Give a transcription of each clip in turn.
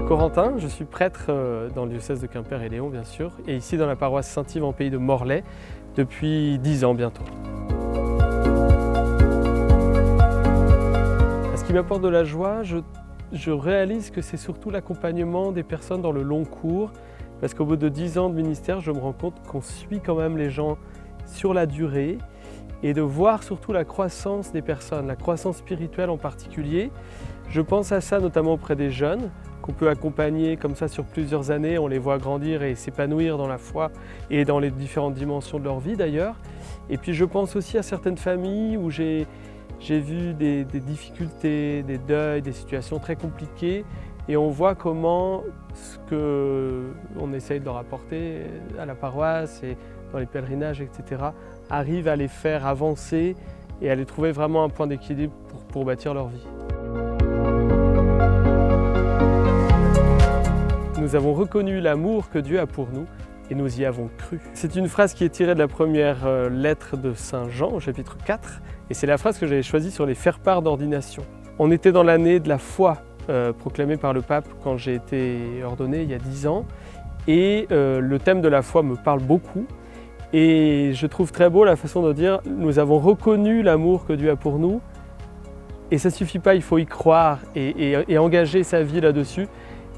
Corentin, je suis prêtre dans le diocèse de Quimper et Léon bien sûr, et ici dans la paroisse Saint-Yves en pays de Morlaix depuis 10 ans bientôt. Ce qui m'apporte de la joie, je réalise que c'est surtout l'accompagnement des personnes dans le long cours, parce qu'au bout de 10 ans de ministère, je me rends compte qu'on suit quand même les gens sur la durée, et de voir surtout la croissance des personnes, la croissance spirituelle en particulier. Je pense à ça notamment auprès des jeunes, qu'on peut accompagner comme ça sur plusieurs années, on les voit grandir et s'épanouir dans la foi et dans les différentes dimensions de leur vie d'ailleurs. Et puis je pense aussi à certaines familles où j'ai vu des difficultés, des deuils, des situations très compliquées, et on voit comment ce qu'on essaye de leur apporter à la paroisse et dans les pèlerinages, etc., arrive à les faire avancer et à les trouver vraiment un point d'équilibre pour bâtir leur vie. Nous avons reconnu l'amour que Dieu a pour nous et nous y avons cru. C'est une phrase qui est tirée de la première lettre de Saint Jean au chapitre 4, et c'est la phrase que j'avais choisie sur les faire-part d'ordination. On était dans l'année de la foi proclamée par le pape quand j'ai été ordonné il y a 10 ans, et le thème de la foi me parle beaucoup. Et je trouve très beau la façon de dire « nous avons reconnu l'amour que Dieu a pour nous » et ça ne suffit pas, il faut y croire et engager sa vie là-dessus.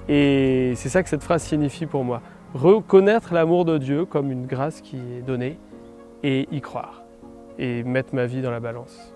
Et c'est ça que cette phrase signifie pour moi. Reconnaître l'amour de Dieu comme une grâce qui est donnée et y croire et mettre ma vie dans la balance.